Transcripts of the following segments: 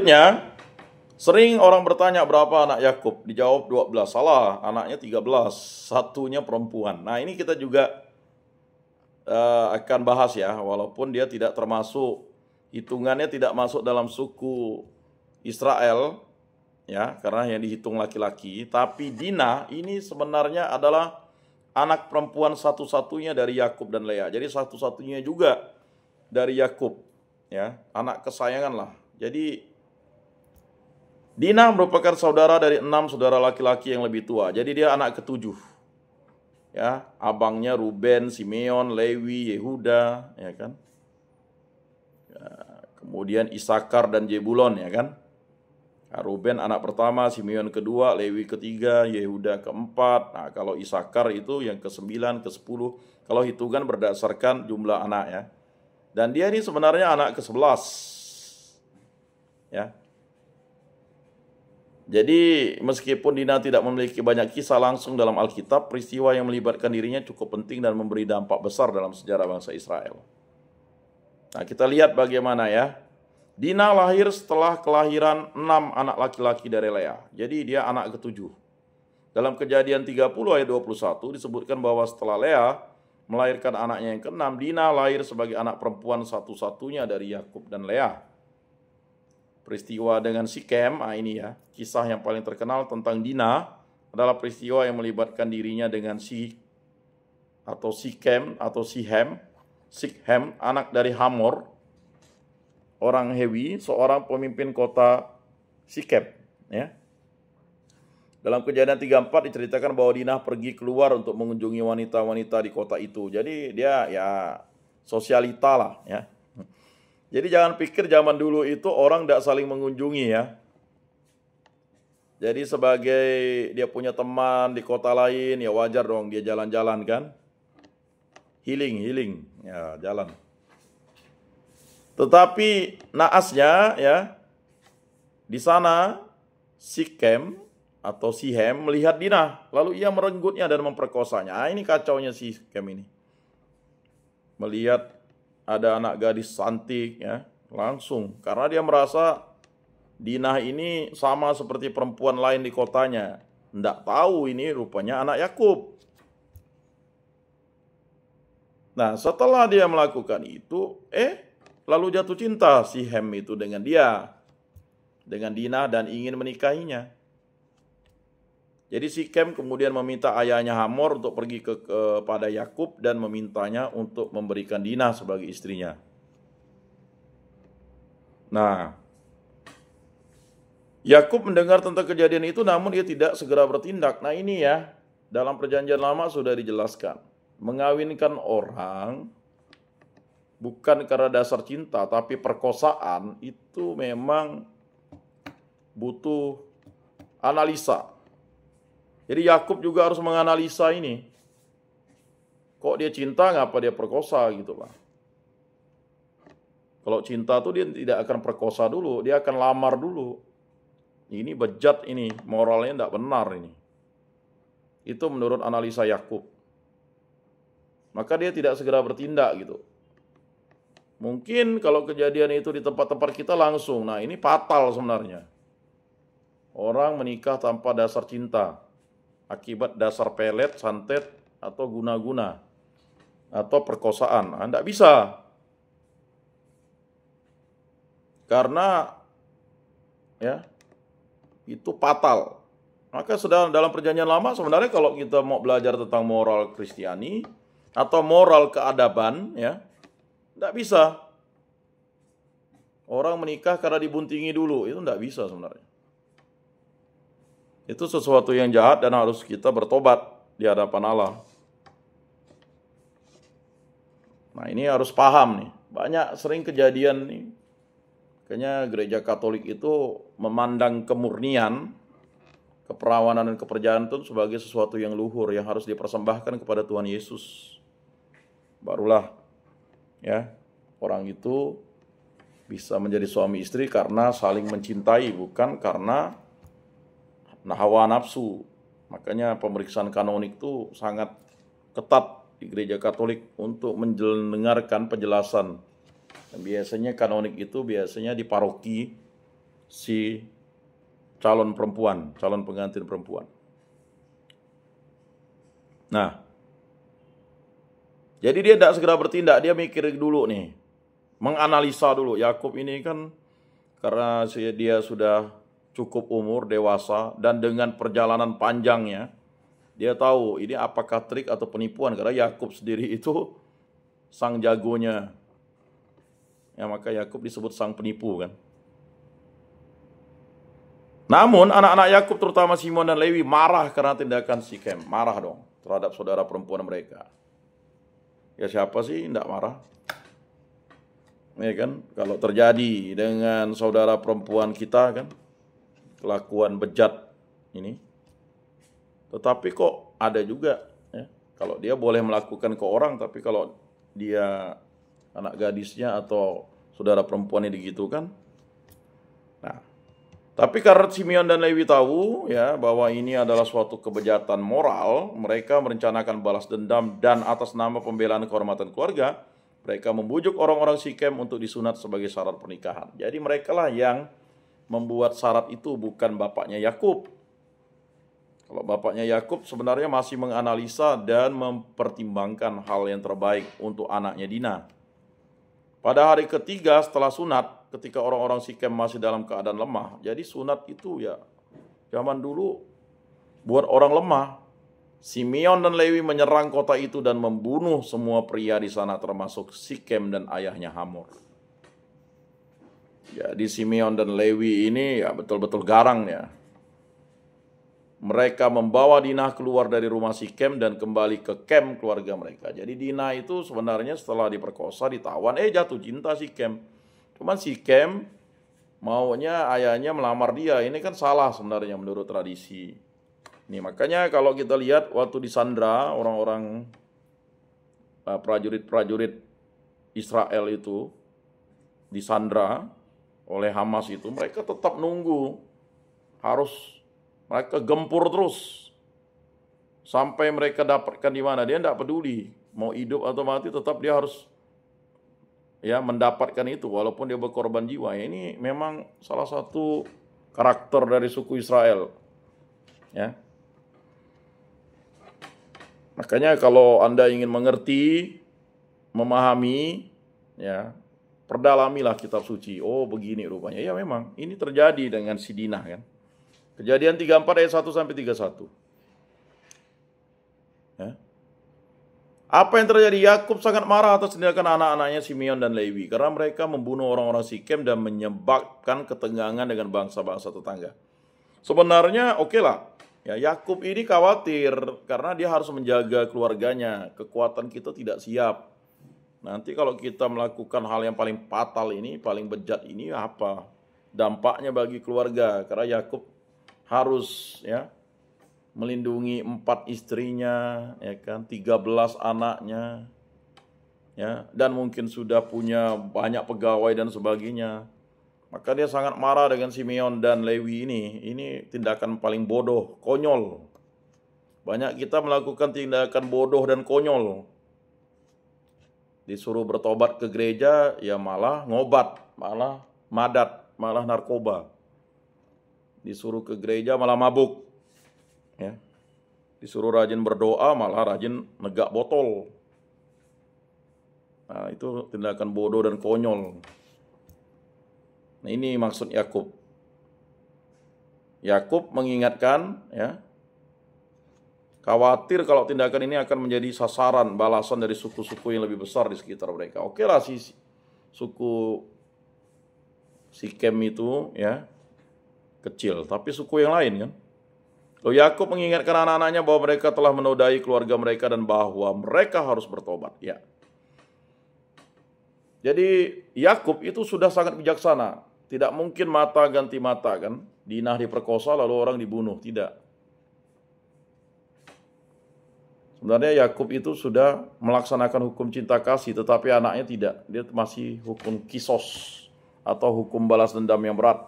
Selanjutnya, sering orang bertanya berapa anak Yakub? Dijawab 12. Salah, anaknya 13. Satunya perempuan. Nah, ini kita juga akan bahas ya, walaupun dia tidak termasuk, hitungannya tidak masuk dalam suku Israel, ya, karena yang dihitung laki-laki. Tapi Dina ini sebenarnya adalah anak perempuan satu-satunya dari Yakub dan Lea. Jadi satu-satunya juga dari Yakub, ya, anak kesayangan lah. Jadi Dina merupakan saudara dari 6 saudara laki-laki yang lebih tua. Jadi dia anak ketujuh. Ya, abangnya Ruben, Simeon, Lewi, Yehuda, ya kan. Ya, kemudian Isakar dan Jebulon, ya kan. Nah, Ruben anak pertama, Simeon kedua, Lewi ketiga, Yehuda keempat. Nah, kalau Isakar itu yang ke-9, ke-10. Kalau hitungan berdasarkan jumlah anak ya. Dan dia ini sebenarnya anak ke-11. Ya. Jadi meskipun Dina tidak memiliki banyak kisah langsung dalam Alkitab, peristiwa yang melibatkan dirinya cukup penting dan memberi dampak besar dalam sejarah bangsa Israel. Nah, kita lihat bagaimana ya. Dina lahir setelah kelahiran 6 anak laki-laki dari Lea. Jadi dia anak ketujuh. Dalam Kejadian 30 ayat 21 disebutkan bahwa setelah Lea melahirkan anaknya yang ke-6, Dina lahir sebagai anak perempuan satu-satunya dari Yakub dan Lea. Peristiwa dengan Sikem, ini ya, kisah yang paling terkenal tentang Dina adalah peristiwa yang melibatkan dirinya dengan Sikem atau Sihem, anak dari Hamor, orang Hewi, seorang pemimpin kota Sikem, ya. Dalam Kejadian 34 diceritakan bahwa Dina pergi keluar untuk mengunjungi wanita-wanita di kota itu. Jadi dia ya sosialita lah, ya. Jadi jangan pikir zaman dulu itu orang tidak saling mengunjungi ya. Jadi sebagai dia punya teman di kota lain, ya wajar dong dia jalan-jalan kan. Healing, ya jalan. Tetapi naasnya ya, di sana Sikem atau Sihem melihat Dina, lalu ia merenggutnya dan memperkosanya. Ini kacaunya Sikem ini. Melihat ada anak gadis cantik ya, langsung karena dia merasa Dina ini sama seperti perempuan lain di kotanya. Nggak tahu ini rupanya anak Yakub. Nah, setelah dia melakukan itu, lalu jatuh cinta si Hem itu dengan Dina dan ingin menikahinya. Jadi Sikem kemudian meminta ayahnya Hamor untuk pergi kepada Yakub dan memintanya untuk memberikan Dina sebagai istrinya. Nah, Yakub mendengar tentang kejadian itu namun dia tidak segera bertindak. Nah, ini ya, dalam perjanjian lama sudah dijelaskan. Mengawinkan orang bukan karena dasar cinta tapi perkosaan itu memang butuh analisa. Jadi Yakub juga harus menganalisa ini. Kok dia cinta, ngapa dia perkosa gitu Pak. Kalau cinta tuh dia tidak akan perkosa dulu, dia akan lamar dulu. Ini bejat ini, moralnya tidak benar ini. Itu menurut analisa Yakub. Maka dia tidak segera bertindak gitu. Mungkin kalau kejadian itu di tempat-tempat kita langsung, nah ini fatal sebenarnya. Orang menikah tanpa dasar cinta. Akibat dasar pelet, santet, atau guna-guna, atau perkosaan. Nah, tidak bisa. Karena ya itu fatal. Maka dalam perjanjian lama sebenarnya kalau kita mau belajar tentang moral Kristiani atau moral keadaban, ya tidak bisa. Orang menikah karena dibuntingi dulu, itu tidak bisa sebenarnya. Itu sesuatu yang jahat dan harus kita bertobat di hadapan Allah. Nah, ini harus paham nih. Banyak sering kejadian nih. Kayaknya gereja Katolik itu memandang kemurnian, keperawanan dan kepercayaan itu sebagai sesuatu yang luhur yang harus dipersembahkan kepada Tuhan Yesus. Barulah ya, orang itu bisa menjadi suami istri karena saling mencintai, bukan karena hawa nafsu. Makanya pemeriksaan kanonik itu sangat ketat di gereja Katolik untuk mendengarkan penjelasan. Dan biasanya kanonik itu biasanya di paroki si calon perempuan, calon pengantin perempuan. Nah, jadi dia tidak segera bertindak, dia mikir dulu nih, menganalisa dulu. Yakub ini kan karena dia sudah cukup umur, dewasa, dan dengan perjalanan panjangnya, dia tahu ini apakah trik atau penipuan, karena Yakub sendiri itu sang jagonya. Ya, maka Yakub disebut sang penipu kan. Namun anak-anak Yakub terutama Simon dan Lewi marah karena tindakan Sikem. Marah dong terhadap saudara perempuan mereka. Ya siapa sih tidak marah? Ya kan, kalau terjadi dengan saudara perempuan kita kan, kelakuan bejat ini. Tetapi kok ada juga ya, kalau dia boleh melakukan ke orang, tapi kalau dia anak gadisnya atau saudara perempuannya digitukan. Nah, tapi karena Simeon dan Lewi tahu ya bahwa ini adalah suatu kebejatan moral, mereka merencanakan balas dendam dan atas nama pembelaan kehormatan keluarga, mereka membujuk orang-orang Sikem untuk disunat sebagai syarat pernikahan. Jadi mereka lah yang membuat syarat itu, bukan bapaknya Yakub. Kalau bapaknya Yakub sebenarnya masih menganalisa dan mempertimbangkan hal yang terbaik untuk anaknya Dina. Pada hari ketiga setelah sunat, ketika orang-orang Sikem masih dalam keadaan lemah. Jadi sunat itu ya zaman dulu buat orang lemah. Simeon dan Lewi menyerang kota itu dan membunuh semua pria di sana termasuk Sikem dan ayahnya Hamor. Jadi Simeon dan Lewi ini ya betul-betul garang ya. Mereka membawa Dinah keluar dari rumah Sikem dan kembali ke kem keluarga mereka. Jadi Dinah itu sebenarnya setelah diperkosa, ditawan, jatuh cinta Sikem. Cuman Sikem maunya ayahnya melamar dia. Ini kan salah sebenarnya menurut tradisi. Ini makanya kalau kita lihat waktu di Sandra, orang-orang prajurit-prajurit Israel itu di Sandra oleh Hamas itu, mereka tetap nunggu. Mereka gempur terus sampai mereka dapatkan di mana. Dia tidak peduli mau hidup atau mati, tetap dia harus ya mendapatkan itu walaupun dia berkorban jiwa. Ini memang salah satu karakter dari suku Israel. Ya. Makanya kalau Anda ingin mengerti, memahami, ya, perdalamilah kitab suci. Oh, begini rupanya. Ya memang ini terjadi dengan si Dinah kan. Kejadian 34 ayat 1 sampai 31. Ya. Apa yang terjadi? Yakub sangat marah atas tindakan anak-anaknya Simeon dan Lewi karena mereka membunuh orang-orang Sikem dan menyebabkan ketegangan dengan bangsa-bangsa tetangga. Sebenarnya oke lah. Ya, Yakub ini khawatir karena dia harus menjaga keluarganya. Kekuatan kita tidak siap. Nanti kalau kita melakukan hal yang paling fatal ini, paling bejat ini apa? Dampaknya bagi keluarga. Karena Yakub harus ya melindungi 4 istrinya, ya kan, 13 anaknya, ya, dan mungkin sudah punya banyak pegawai dan sebagainya. Maka dia sangat marah dengan Simeon dan Lewi ini. Ini tindakan paling bodoh, konyol. Banyak kita melakukan tindakan bodoh dan konyol. Disuruh bertobat ke gereja, ya malah ngobat, malah madat, malah narkoba. Disuruh ke gereja malah mabuk. Ya. Disuruh rajin berdoa malah rajin negak botol. Nah, itu tindakan bodoh dan konyol. Nah, ini maksud Yakub. Yakub mengingatkan ya, khawatir kalau tindakan ini akan menjadi sasaran balasan dari suku-suku yang lebih besar di sekitar mereka. Oke lah si suku Sikem itu ya kecil, tapi suku yang lain kan. Lalu Yakub mengingatkan anak-anaknya bahwa mereka telah menodai keluarga mereka dan bahwa mereka harus bertobat. Ya. Jadi Yakub itu sudah sangat bijaksana. Tidak mungkin mata ganti mata kan. Dinah diperkosa lalu orang dibunuh. Tidak. Sebenarnya Yakub itu sudah melaksanakan hukum cinta kasih, tetapi anaknya tidak. Dia masih hukum kisos atau hukum balas dendam yang berat.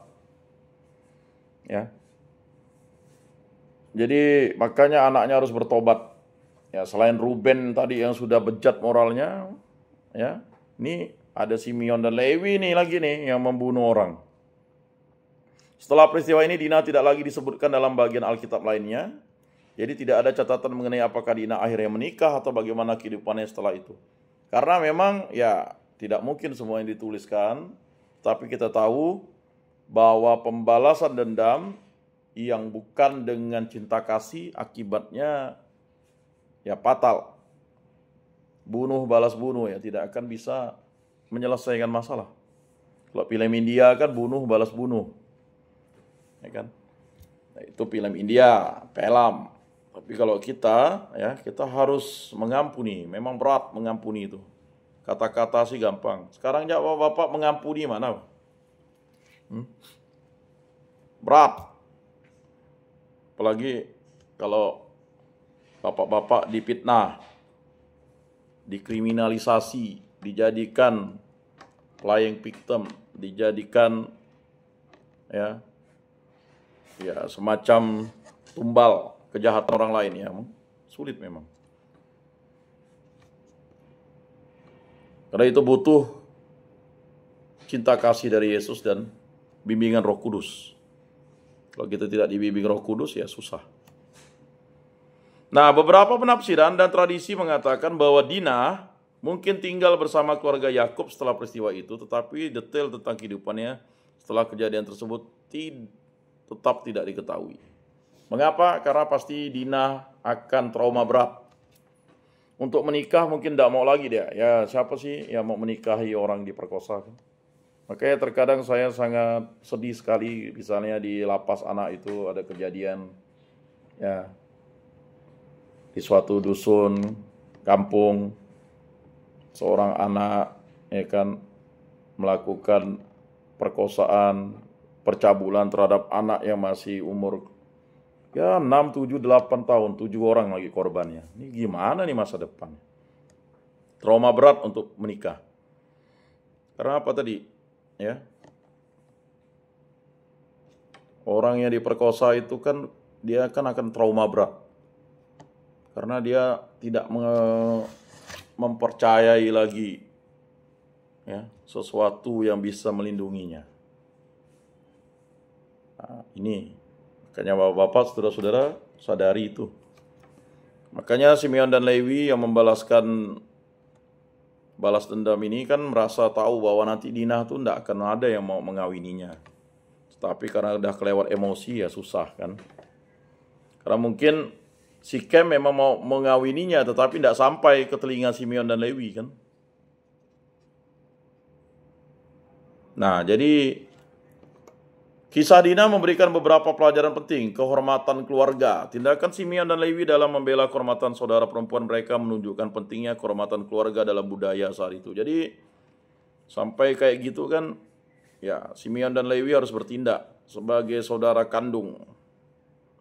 Ya. Jadi makanya anaknya harus bertobat. Ya, selain Ruben tadi yang sudah bejat moralnya, ya, ini ada Simeon dan Lewi nih lagi nih yang membunuh orang. Setelah peristiwa ini Dina tidak lagi disebutkan dalam bagian Alkitab lainnya. Jadi tidak ada catatan mengenai apakah Dina akhirnya menikah atau bagaimana kehidupannya setelah itu. Karena memang ya tidak mungkin semua yang dituliskan, tapi kita tahu bahwa pembalasan dendam yang bukan dengan cinta kasih akibatnya ya fatal. Bunuh balas bunuh ya, tidak akan bisa menyelesaikan masalah. Kalau film India kan bunuh balas bunuh. Ya kan? Nah, itu film India, film. Tapi kalau kita ya, kita harus mengampuni. Memang berat mengampuni itu. Kata-kata sih gampang. Sekarang jawab Bapak mengampuni mana? Berat. Apalagi kalau bapak-bapak difitnah, dikriminalisasi, dijadikan playing victim, dijadikan ya semacam tumbal kejahatan orang lain ya, sulit memang. Karena itu butuh cinta kasih dari Yesus dan bimbingan Roh Kudus. Kalau kita tidak dibimbing Roh Kudus ya susah. Nah, beberapa penafsiran dan tradisi mengatakan bahwa Dina mungkin tinggal bersama keluarga Yakub setelah peristiwa itu, tetapi detail tentang kehidupannya setelah kejadian tersebut tetap tidak diketahui. Mengapa? Karena pasti Dina akan trauma berat. Untuk menikah mungkin tidak mau lagi dia. Ya siapa sih yang mau menikahi orang diperkosa? Makanya terkadang saya sangat sedih sekali, misalnya di lapas anak itu ada kejadian ya di suatu dusun kampung, seorang anak ya kan melakukan perkosaan, percabulan terhadap anak yang masih umur ya 6, 7, 8 tahun, 7 orang lagi korbannya. Ini gimana nih masa depan? Trauma berat untuk menikah. Karena apa tadi? Ya. Orang yang diperkosa itu kan dia kan akan trauma berat. Karena dia tidak mempercayai lagi ya, sesuatu yang bisa melindunginya. Nah, ini makanya bapak-bapak, saudara-saudara sadari itu. Makanya Simeon dan Lewi yang membalaskan balas dendam ini kan merasa tahu bahwa nanti Dina tuh tidak akan ada yang mau mengawininya. Tapi karena udah kelewat emosi ya susah kan. Karena mungkin Sikem memang mau mengawininya tetapi tidak sampai ke telinga Simeon dan Lewi kan. Nah, jadi kisah Dina memberikan beberapa pelajaran penting, kehormatan keluarga. Tindakan Simeon dan Lewi dalam membela kehormatan saudara perempuan mereka menunjukkan pentingnya kehormatan keluarga dalam budaya saat itu. Jadi sampai kayak gitu kan, ya Simeon dan Lewi harus bertindak sebagai saudara kandung.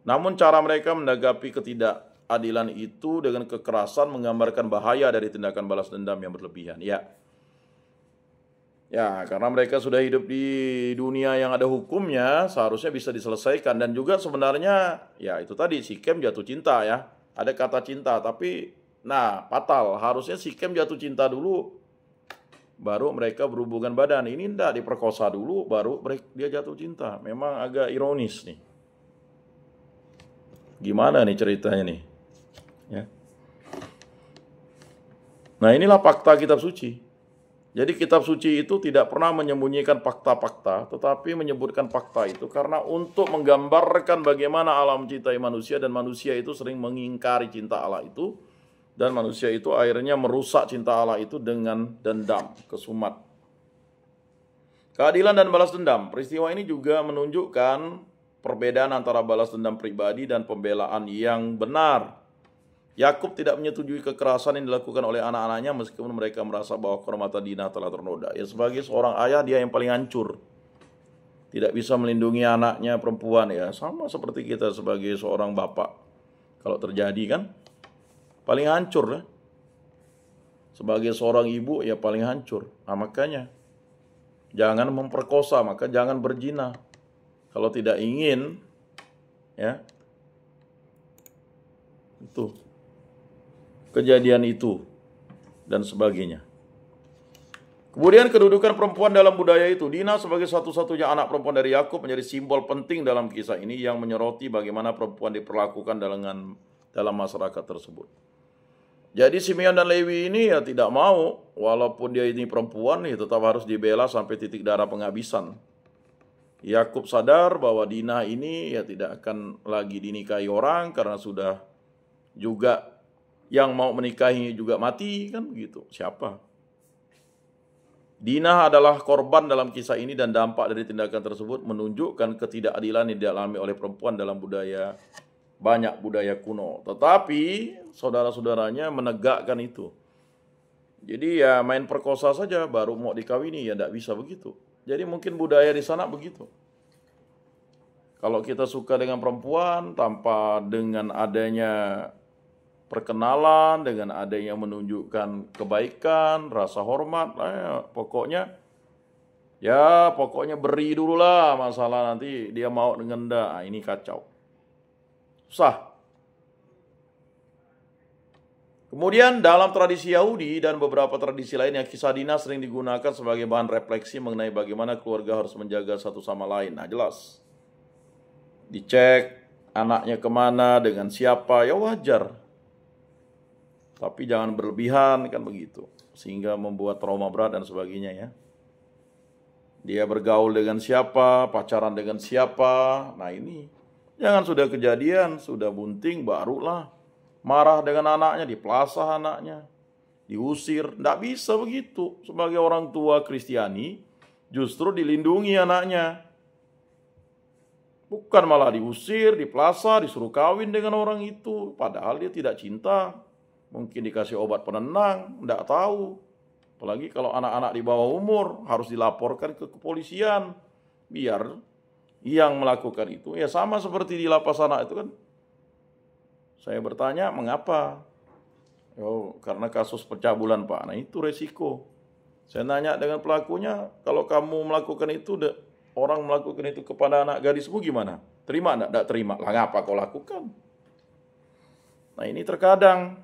Namun cara mereka menanggapi ketidakadilan itu dengan kekerasan menggambarkan bahaya dari tindakan balas dendam yang berlebihan. Ya, karena mereka sudah hidup di dunia yang ada hukumnya, seharusnya bisa diselesaikan. Dan juga sebenarnya, ya itu tadi, Sikem jatuh cinta ya. Ada kata cinta, tapi, nah fatal. Harusnya Sikem jatuh cinta dulu, baru mereka berhubungan badan. Ini enggak, diperkosa dulu, baru dia jatuh cinta. Memang agak ironis nih. Gimana nih ceritanya nih? Ya. Nah inilah fakta kitab suci. Jadi kitab suci itu tidak pernah menyembunyikan fakta-fakta, tetapi menyebutkan fakta itu karena untuk menggambarkan bagaimana Allah mencintai manusia dan manusia itu sering mengingkari cinta Allah itu, dan manusia itu akhirnya merusak cinta Allah itu dengan dendam, kesumat. Keadilan dan balas dendam. Peristiwa ini juga menunjukkan perbedaan antara balas dendam pribadi dan pembelaan yang benar. Yakub tidak menyetujui kekerasan yang dilakukan oleh anak-anaknya meskipun mereka merasa bahwa kehormatan Dina telah ternoda. Ya sebagai seorang ayah dia yang paling hancur. Tidak bisa melindungi anaknya perempuan ya. Sama seperti kita sebagai seorang bapak. Kalau terjadi kan paling hancur lah. Sebagai seorang ibu ya paling hancur. Nah makanya jangan memperkosa, maka jangan berzina. Kalau tidak ingin ya itu kejadian itu dan sebagainya. Kemudian kedudukan perempuan dalam budaya itu. Dinah sebagai satu-satunya anak perempuan dari Yakub menjadi simbol penting dalam kisah ini yang menyoroti bagaimana perempuan diperlakukan dalam masyarakat tersebut. Jadi Simeon dan Lewi ini ya tidak mau, walaupun dia ini perempuan, ya tetap harus dibela sampai titik darah penghabisan. Yakub sadar bahwa Dinah ini ya tidak akan lagi dinikahi orang karena sudah juga yang mau menikahi juga mati, kan begitu. Siapa? Dinah adalah korban dalam kisah ini dan dampak dari tindakan tersebut menunjukkan ketidakadilan yang dialami oleh perempuan dalam banyak budaya kuno. Tetapi saudara-saudaranya menegakkan itu. Jadi ya main perkosa saja baru mau dikawini, ya tidak bisa begitu. Jadi mungkin budaya di sana begitu. Kalau kita suka dengan perempuan tanpa dengan adanya perkenalan, dengan adanya menunjukkan kebaikan, rasa hormat, pokoknya beri dulu lah, masalah nanti dia mau dengan ini kacau. Susah. Kemudian dalam tradisi Yahudi dan beberapa tradisi lainnya, kisah Dinah sering digunakan sebagai bahan refleksi mengenai bagaimana keluarga harus menjaga satu sama lain. Nah jelas, dicek anaknya kemana, dengan siapa, ya wajar. Tapi jangan berlebihan, kan begitu. Sehingga membuat trauma berat dan sebagainya ya. Dia bergaul dengan siapa, pacaran dengan siapa. Nah ini, jangan sudah kejadian, sudah bunting, barulah marah dengan anaknya, dipelasah anaknya, diusir. Tidak bisa begitu. Sebagai orang tua Kristiani, justru dilindungi anaknya. Bukan malah diusir, dipelasah, disuruh kawin dengan orang itu. Padahal dia tidak cinta. Mungkin dikasih obat penenang, tidak tahu. Apalagi kalau anak-anak di bawah umur harus dilaporkan ke kepolisian. Biar yang melakukan itu, ya sama seperti di lapas anak itu kan. Saya bertanya, mengapa? Oh, karena kasus pencabulan Pak. Nah itu resiko. Saya nanya dengan pelakunya, kalau kamu melakukan itu, orang melakukan itu kepada anak gadismu gimana? Terima enggak? Enggak terima. Lah ngapa kau lakukan? Nah ini terkadang,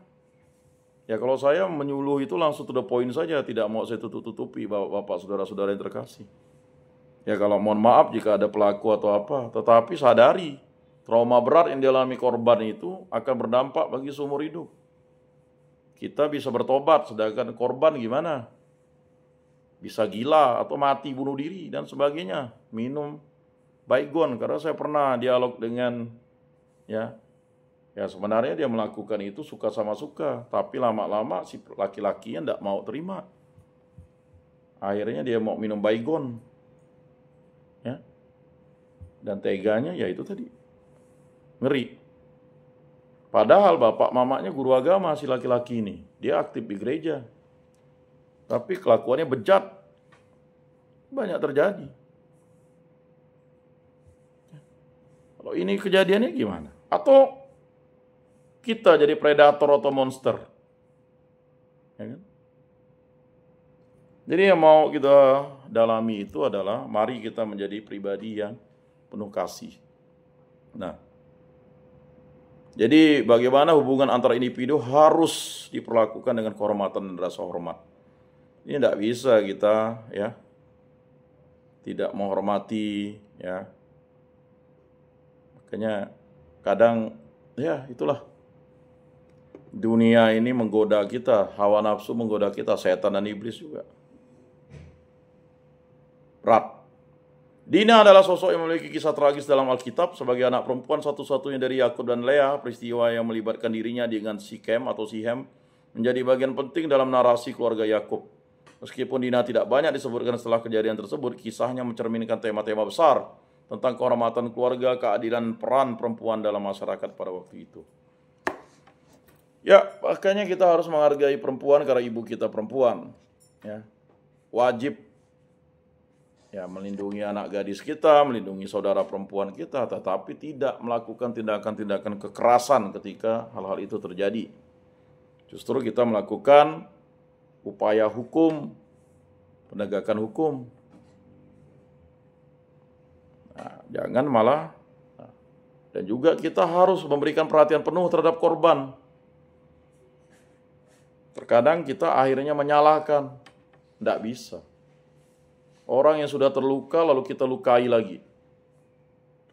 ya kalau saya menyuluh itu langsung to the point saja, tidak mau saya tutup-tutupi Bapak saudara-saudara yang terkasih. Ya kalau mohon maaf jika ada pelaku atau apa, tetapi sadari trauma berat yang dialami korban itu akan berdampak bagi seumur hidup. Kita bisa bertobat, sedangkan korban gimana? Bisa gila atau mati bunuh diri dan sebagainya. Minum baygon, karena saya pernah dialog dengan ya sebenarnya dia melakukan itu suka sama suka, tapi lama-lama si laki-lakinya tidak mau terima. Akhirnya dia mau minum baygon. Ya. Dan teganya ya itu tadi. Ngeri. Padahal bapak mamanya guru agama si laki-laki ini. Dia aktif di gereja. Tapi kelakuannya bejat. Banyak terjadi. Kalau ini kejadiannya gimana? Atau kita jadi predator atau monster? Ya kan? Jadi yang mau kita dalami itu adalah mari kita menjadi pribadi yang penuh kasih. Nah, jadi bagaimana hubungan antara individu harus diperlakukan dengan kehormatan dan rasa hormat. Ini tidak bisa kita ya tidak menghormati ya. Makanya kadang ya itulah dunia ini menggoda kita, hawa nafsu menggoda kita, setan dan iblis juga. Berat. Dinah adalah sosok yang memiliki kisah tragis dalam Alkitab. Sebagai anak perempuan satu-satunya dari Yakub dan Leah, peristiwa yang melibatkan dirinya dengan Sikem atau Sihem menjadi bagian penting dalam narasi keluarga Yakub. Meskipun Dinah tidak banyak disebutkan setelah kejadian tersebut, kisahnya mencerminkan tema-tema besar tentang kehormatan keluarga, keadilan, peran perempuan dalam masyarakat pada waktu itu. Ya, makanya kita harus menghargai perempuan karena ibu kita perempuan. Ya, wajib ya melindungi anak gadis kita, melindungi saudara perempuan kita, tetapi tidak melakukan tindakan-tindakan kekerasan ketika hal-hal itu terjadi. Justru kita melakukan upaya hukum, penegakan hukum. Nah, jangan malah, dan juga kita harus memberikan perhatian penuh terhadap korban. Terkadang kita akhirnya menyalahkan, tidak bisa. Orang yang sudah terluka lalu kita lukai lagi.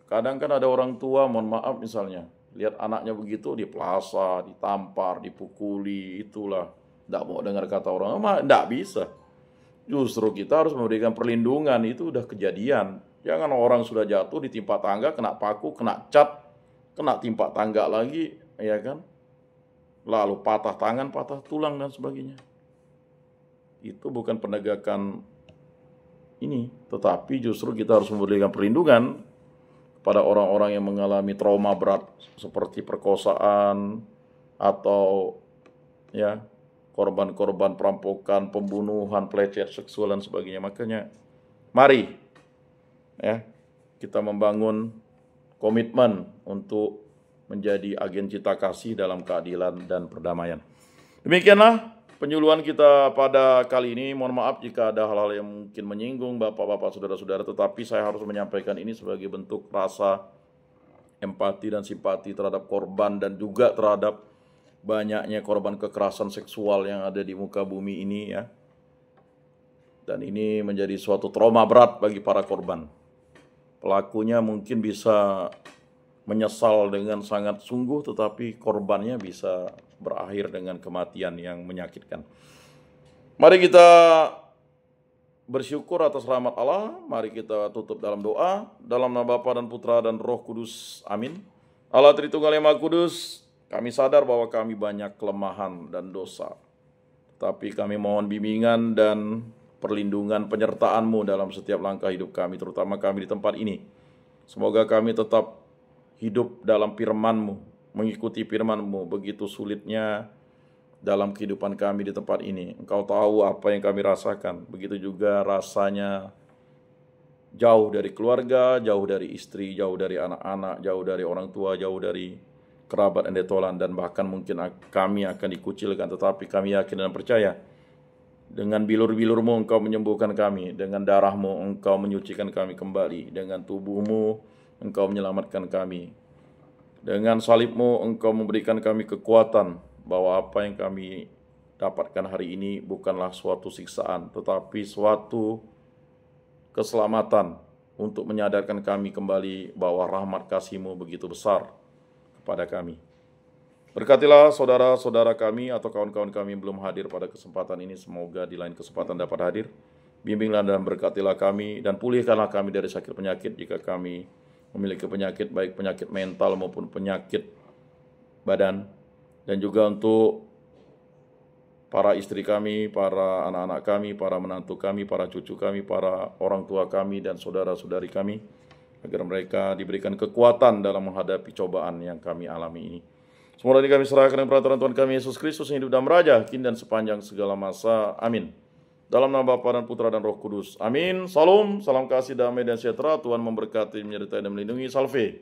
Kadang kan ada orang tua, mohon maaf misalnya, lihat anaknya begitu, dipelasa, ditampar, dipukuli, itulah. Tidak mau dengar kata orang, tidak bisa. Justru kita harus memberikan perlindungan, itu udah kejadian. Jangan orang sudah jatuh, ditimpa tangga, kena paku, kena cat, kena timpa tangga lagi, ya kan? Lalu patah tangan, patah tulang, dan sebagainya. Itu bukan penegakan ini, tetapi justru kita harus memberikan perlindungan pada orang-orang yang mengalami trauma berat seperti perkosaan atau ya korban-korban perampokan, pembunuhan, pelecehan seksual dan sebagainya. Makanya mari ya kita membangun komitmen untuk menjadi agen cita kasih dalam keadilan dan perdamaian. Demikianlah penyuluhan kita pada kali ini. Mohon maaf jika ada hal-hal yang mungkin menyinggung bapak-bapak, saudara-saudara, tetapi saya harus menyampaikan ini sebagai bentuk rasa empati dan simpati terhadap korban dan juga terhadap banyaknya korban kekerasan seksual yang ada di muka bumi ini ya. Dan ini menjadi suatu trauma berat bagi para korban. Pelakunya mungkin bisa menyesal dengan sangat sungguh, tetapi korbannya bisa berakhir dengan kematian yang menyakitkan. Mari kita bersyukur atas rahmat Allah. Mari kita tutup dalam doa. Dalam nama Bapa dan Putra dan Roh Kudus. Amin. Allah Tritunggal Yang Maha Kudus, kami sadar bahwa kami banyak kelemahan dan dosa. Tapi kami mohon bimbingan dan perlindungan penyertaan-Mu dalam setiap langkah hidup kami, terutama kami di tempat ini. Semoga kami tetap hidup dalam firman-Mu, mengikuti firman-Mu. Begitu sulitnya dalam kehidupan kami di tempat ini. Engkau tahu apa yang kami rasakan. Begitu juga rasanya jauh dari keluarga, jauh dari istri, jauh dari anak-anak, jauh dari orang tua, jauh dari kerabat dan detolan, dan bahkan mungkin kami akan dikucilkan. Tetapi kami yakin dan percaya, dengan bilur-bilur-Mu Engkau menyembuhkan kami, dengan darah-Mu Engkau menyucikan kami kembali, dengan tubuh-Mu Engkau menyelamatkan kami. Dengan salib-Mu Engkau memberikan kami kekuatan bahwa apa yang kami dapatkan hari ini bukanlah suatu siksaan, tetapi suatu keselamatan untuk menyadarkan kami kembali bahwa rahmat kasih-Mu begitu besar kepada kami. Berkatilah saudara-saudara kami atau kawan-kawan kami yang belum hadir pada kesempatan ini, semoga di lain kesempatan dapat hadir. Bimbinglah dan berkatilah kami, dan pulihkanlah kami dari sakit penyakit jika kami memiliki penyakit, baik penyakit mental maupun penyakit badan. Dan juga untuk para istri kami, para anak-anak kami, para menantu kami, para cucu kami, para orang tua kami, dan saudara-saudari kami, agar mereka diberikan kekuatan dalam menghadapi cobaan yang kami alami ini. Semua ini kami serahkan dengan peraturan Tuhan kami Yesus Kristus yang hidup dan meraja kini dan sepanjang segala masa. Amin. Dalam nama Bapa dan Putra dan Roh Kudus. Amin. Salam, salam kasih, damai dan sejahtera. Tuhan memberkati, menyertai dan melindungi. Salve.